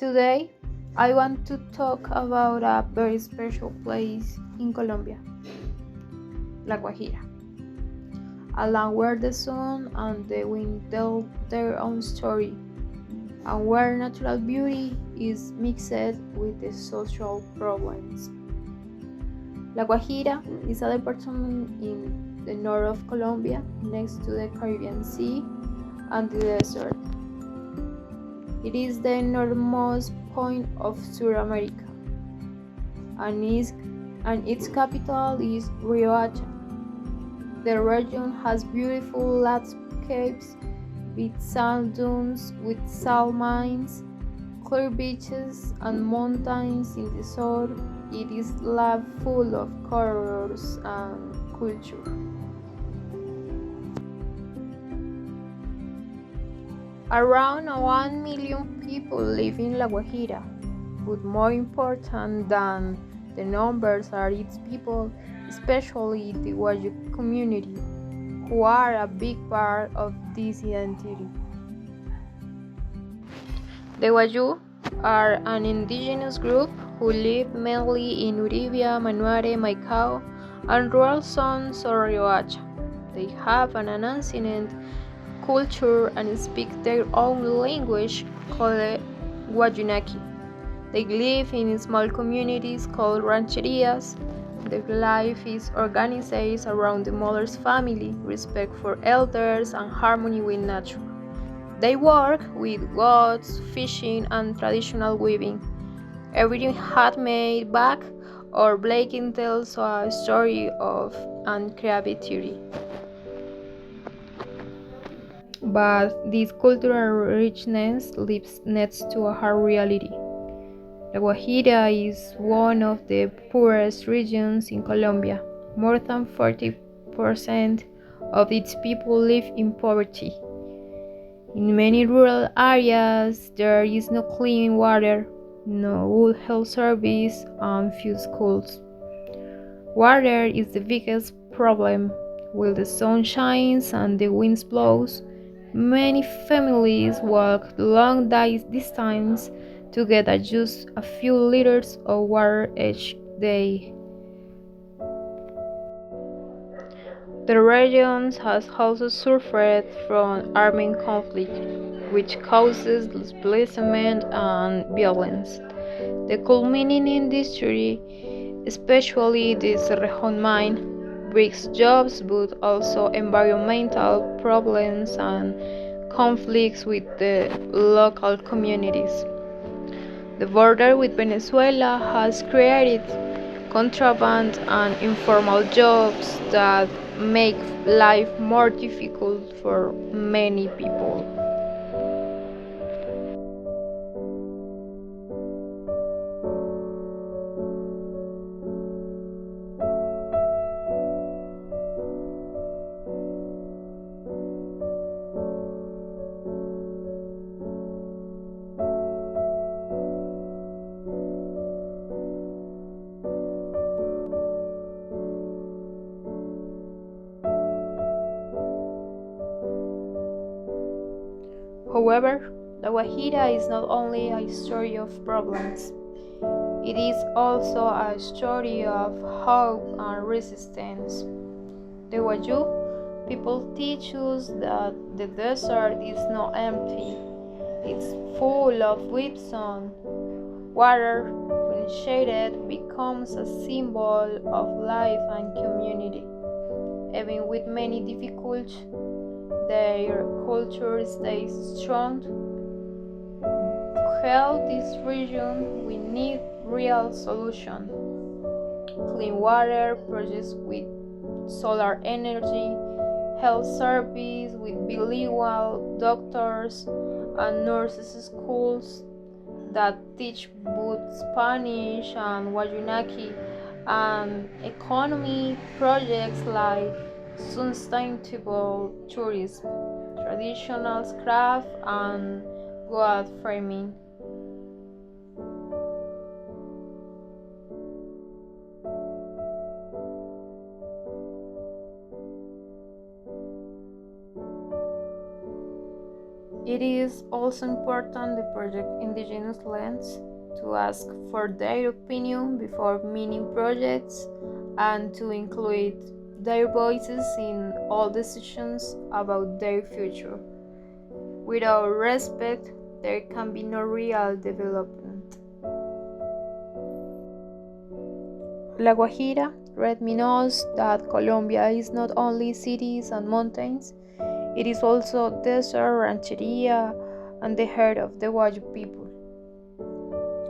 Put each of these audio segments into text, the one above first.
Today, I want to talk about a very special place in Colombia, La Guajira, a land where the sun and the wind tell their own story, and where natural beauty is mixed with the social problems. La Guajira is a department in the north of Colombia, next to the Caribbean Sea and the desert. It is the northernmost point of South America, and its capital is Riohacha. The region has beautiful landscapes with sand dunes with salt mines, clear beaches, and mountains in the south. It is love full of colors and culture. Around 1 million people live in La Guajira, but more important than the numbers are its people, especially the Guajira community, who are a big part of this identity. The Guayu are an indigenous group who live mainly in Uribia, Manuare, Maicao, and rural zones of Riohacha. They have an ancient culture and speak their own language called Guayunaki. They live in small communities called rancherias. Their life is organized around the mother's family, respect for elders, and harmony with nature. They work with goats, fishing, and traditional weaving. Every handmade bag or blanket tells a story of and creativity. But this cultural richness lives next to a hard reality. La Guajira is one of the poorest regions in Colombia. More than 40% of its people live in poverty. In many rural areas, there is no clean water, no good health service, and few schools. Water is the biggest problem. While the sun shines and the wind blows, many families walk long distances to get just a few liters of water each day. The region has also suffered from armed conflict, which causes displacement and violence. The coal mining industry, especially the Cerrejón mine, brings jobs but also environmental problems and conflicts with the local communities. The border with Venezuela has created contraband and informal jobs that make life more difficult for many people. However, La Guajira is not only a story of problems, it is also a story of hope and resistance. The Guayu people teach us that the desert is not empty, it's full of wisdom. Water, when shaded, becomes a symbol of life and community. Even with many difficulties, their culture stays strong. To help this region, we need real solutions. Clean water projects with solar energy, health service with bilingual doctors and nurses schools that teach both Spanish and Guayunaki, and economy projects like sustainable tourism, traditional craft, and goat farming. It is also important to protect indigenous lands, to ask for their opinion before mining projects, and to include their voices in all decisions about their future. Without respect, there can be no real development. La Guajira let me knows that Colombia is not only cities and mountains, it is also desert, rancheria, and the heart of the Guayu people.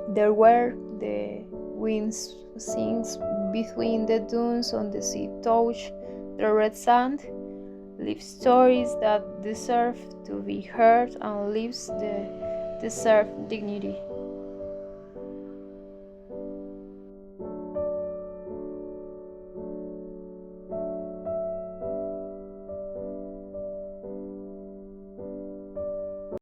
There where the wind sings between the dunes on the sea touch the red sand, live stories that deserve to be heard and lives the deserve dignity.